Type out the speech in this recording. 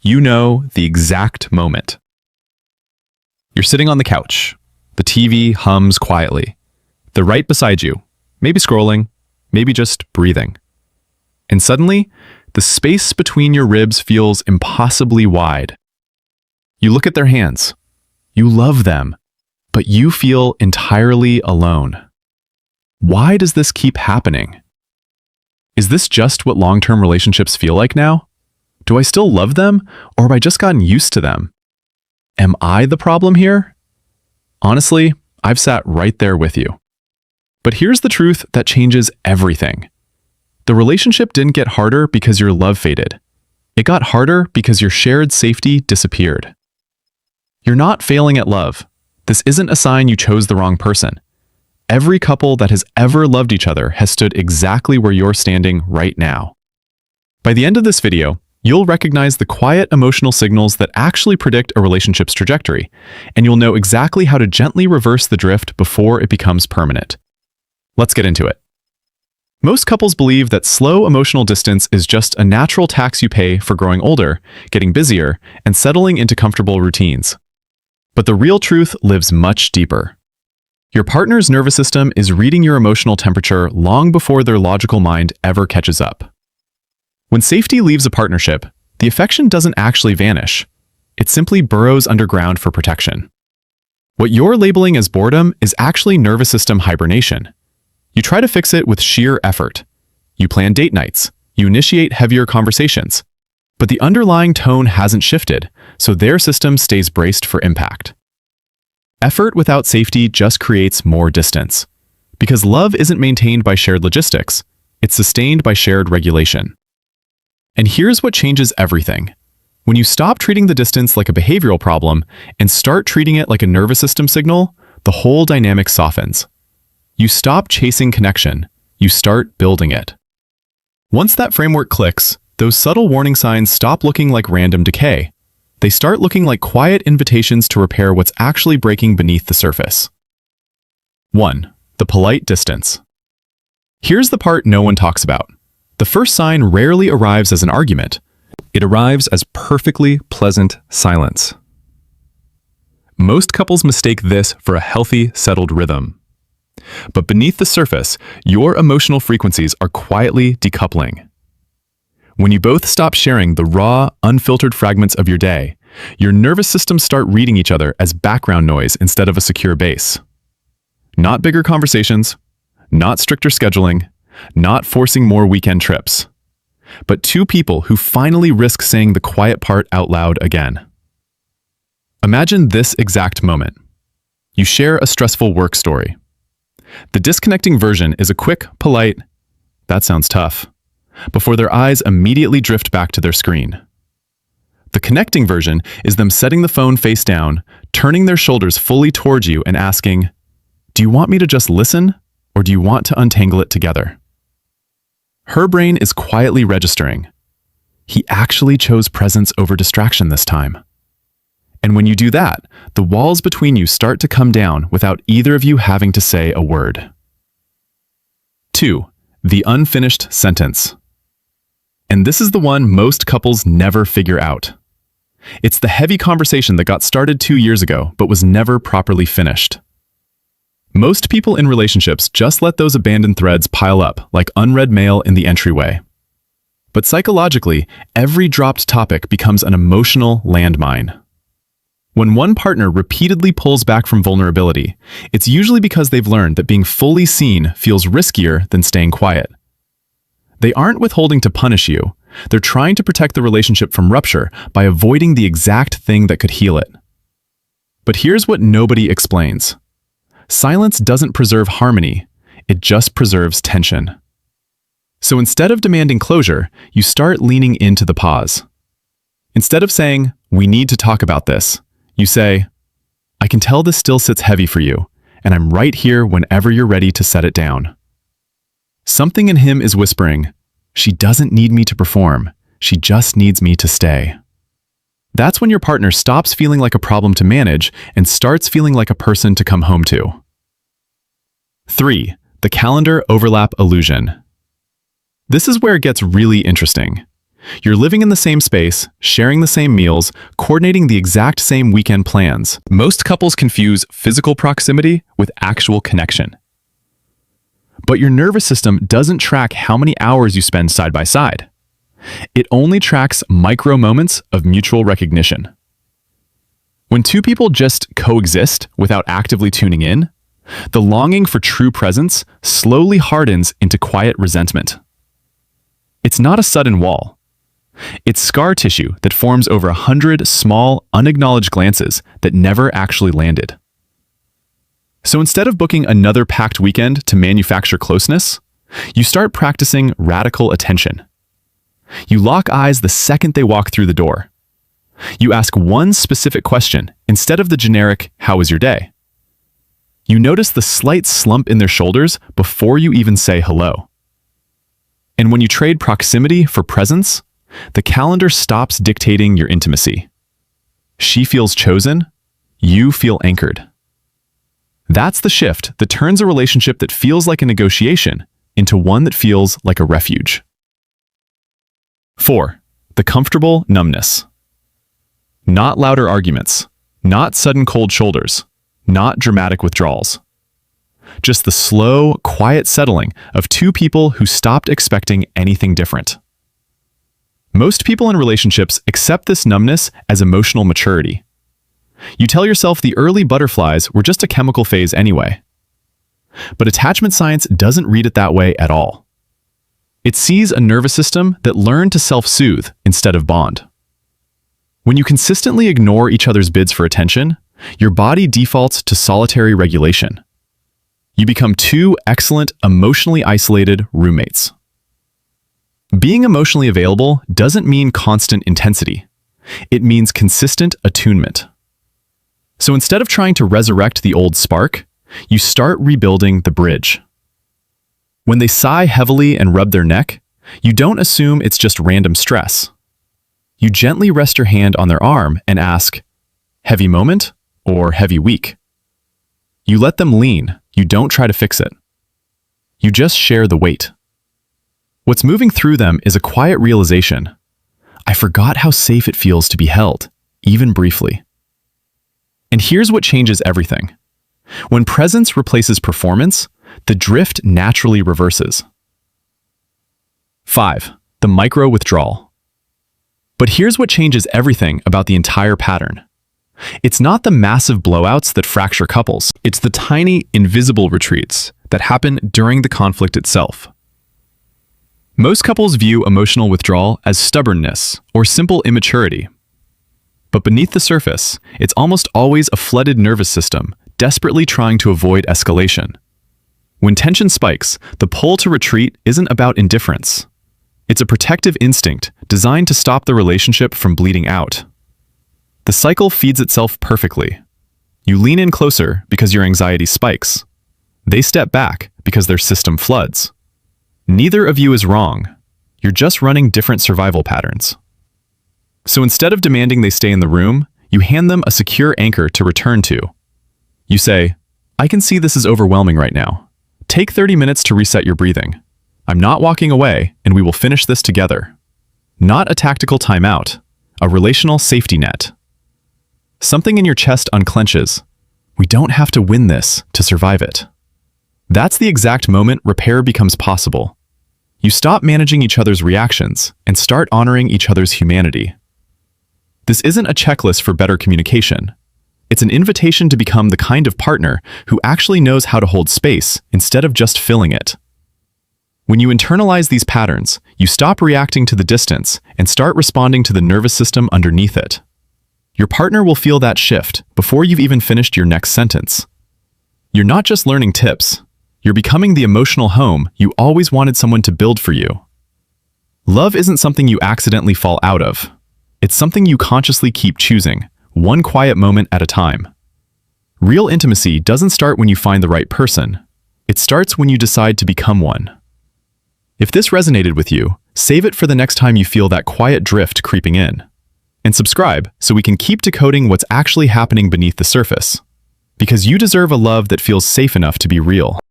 You know the exact moment. You're sitting on the couch. The TV hums quietly. They're right beside you, maybe scrolling, maybe just breathing. And suddenly, the space between your ribs feels impossibly wide. You look at their hands. You love them, but you feel entirely alone. Why does this keep happening? Is this just what long-term relationships feel like now? Do I still love them, or have I just gotten used to them? Am I the problem here? Honestly, I've sat right there with you. But here's the truth that changes everything. The relationship didn't get harder because your love faded. It got harder because your shared safety disappeared. You're not failing at love. This isn't a sign you chose the wrong person. Every couple that has ever loved each other has stood exactly where you're standing right now. By the end of this video, you'll recognize the quiet emotional signals that actually predict a relationship's trajectory, and you'll know exactly how to gently reverse the drift before it becomes permanent. Let's get into it. Most couples believe that slow emotional distance is just a natural tax you pay for growing older, getting busier, and settling into comfortable routines. But the real truth lives much deeper. Your partner's nervous system is reading your emotional temperature long before their logical mind ever catches up. When safety leaves a partnership, the affection doesn't actually vanish. It simply burrows underground for protection. What you're labeling as boredom is actually nervous system hibernation. You try to fix it with sheer effort. You plan date nights. You initiate heavier conversations. But the underlying tone hasn't shifted, so their system stays braced for impact. Effort without safety just creates more distance. Because love isn't maintained by shared logistics, it's sustained by shared regulation. And here's what changes everything. When you stop treating the distance like a behavioral problem and start treating it like a nervous system signal, the whole dynamic softens. You stop chasing connection, you start building it. Once that framework clicks, those subtle warning signs stop looking like random decay. They start looking like quiet invitations to repair what's actually breaking beneath the surface. 1. The polite distance. Here's the part no one talks about. The first sign rarely arrives as an argument. It arrives as perfectly pleasant silence. Most couples mistake this for a healthy, settled rhythm. But beneath the surface, your emotional frequencies are quietly decoupling. When you both stop sharing the raw, unfiltered fragments of your day, your nervous systems start reading each other as background noise instead of a secure base. Not bigger conversations, not stricter scheduling, not forcing more weekend trips, but two people who finally risk saying the quiet part out loud again. Imagine this exact moment. You share a stressful work story. The disconnecting version is a quick, polite, "That sounds tough," before their eyes immediately drift back to their screen. The connecting version is them setting the phone face down, turning their shoulders fully towards you and asking, "Do you want me to just listen, or do you want to untangle it together?" Her brain is quietly registering. He actually chose presence over distraction this time. And when you do that, the walls between you start to come down without either of you having to say a word. 2. The unfinished sentence. And this is the one most couples never figure out. It's the heavy conversation that got started 2 years ago but was never properly finished. Most people in relationships just let those abandoned threads pile up like unread mail in the entryway. But psychologically, every dropped topic becomes an emotional landmine. When one partner repeatedly pulls back from vulnerability, it's usually because they've learned that being fully seen feels riskier than staying quiet. They aren't withholding to punish you. They're trying to protect the relationship from rupture by avoiding the exact thing that could heal it. But here's what nobody explains. Silence doesn't preserve harmony, it just preserves tension. So instead of demanding closure, you start leaning into the pause. Instead of saying, "We need to talk about this," you say, "I can tell this still sits heavy for you, and I'm right here whenever you're ready to set it down." Something in him is whispering, "She doesn't need me to perform, she just needs me to stay." That's when your partner stops feeling like a problem to manage and starts feeling like a person to come home to. 3. The calendar overlap illusion. This is where it gets really interesting. You're living in the same space, sharing the same meals, coordinating the exact same weekend plans. Most couples confuse physical proximity with actual connection. But your nervous system doesn't track how many hours you spend side by side. It only tracks micro moments of mutual recognition. When two people just coexist without actively tuning in, the longing for true presence slowly hardens into quiet resentment. It's not a sudden wall. It's scar tissue that forms over 100 small, unacknowledged glances that never actually landed. So instead of booking another packed weekend to manufacture closeness, you start practicing radical attention. You lock eyes the second they walk through the door. You ask one specific question instead of the generic, "How was your day?" You notice the slight slump in their shoulders before you even say hello. And when you trade proximity for presence, the calendar stops dictating your intimacy. She feels chosen, you feel anchored. That's the shift that turns a relationship that feels like a negotiation into one that feels like a refuge. 4. The comfortable numbness. Not louder arguments, not sudden cold shoulders, not dramatic withdrawals. Just the slow, quiet settling of two people who stopped expecting anything different. Most people in relationships accept this numbness as emotional maturity. You tell yourself the early butterflies were just a chemical phase anyway. But attachment science doesn't read it that way at all. It sees a nervous system that learned to self-soothe instead of bond. When you consistently ignore each other's bids for attention, your body defaults to solitary regulation. You become two excellent, emotionally isolated roommates. Being emotionally available doesn't mean constant intensity. It means consistent attunement. So instead of trying to resurrect the old spark, you start rebuilding the bridge. When they sigh heavily and rub their neck, you don't assume it's just random stress. You gently rest your hand on their arm and ask, "Heavy moment or heavy week?" You let them lean, you don't try to fix it. You just share the weight. What's moving through them is a quiet realization. I forgot how safe it feels to be held, even briefly. And here's what changes everything. When presence replaces performance, the drift naturally reverses. 5. The micro withdrawal. But here's what changes everything about the entire pattern. It's not the massive blowouts that fracture couples. It's the tiny, invisible retreats that happen during the conflict itself. Most couples view emotional withdrawal as stubbornness or simple immaturity. But beneath the surface, it's almost always a flooded nervous system, desperately trying to avoid escalation. When tension spikes, the pull to retreat isn't about indifference. It's a protective instinct designed to stop the relationship from bleeding out. The cycle feeds itself perfectly. You lean in closer because your anxiety spikes. They step back because their system floods. Neither of you is wrong. You're just running different survival patterns. So instead of demanding they stay in the room, you hand them a secure anchor to return to. You say, "I can see this is overwhelming right now. Take 30 minutes to reset your breathing. I'm not walking away, and we will finish this together." Not a tactical timeout, a relational safety net. Something in your chest unclenches. We don't have to win this to survive it. That's the exact moment repair becomes possible. You stop managing each other's reactions and start honoring each other's humanity. This isn't a checklist for better communication. It's an invitation to become the kind of partner who actually knows how to hold space instead of just filling it. When you internalize these patterns, you stop reacting to the distance and start responding to the nervous system underneath it. Your partner will feel that shift before you've even finished your next sentence. You're not just learning tips. You're becoming the emotional home you always wanted someone to build for you. Love isn't something you accidentally fall out of. It's something you consciously keep choosing, one quiet moment at a time. Real intimacy doesn't start when you find the right person. It starts when you decide to become one. If this resonated with you, save it for the next time you feel that quiet drift creeping in. And subscribe so we can keep decoding what's actually happening beneath the surface. Because you deserve a love that feels safe enough to be real.